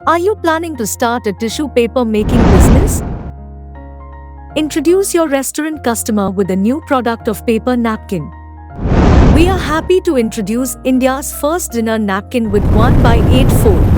Are you planning to start a tissue paper making business? Introduce your restaurant customer with a new product of paper napkin. We are happy to introduce India's first dinner napkin with 1 by 8 fold.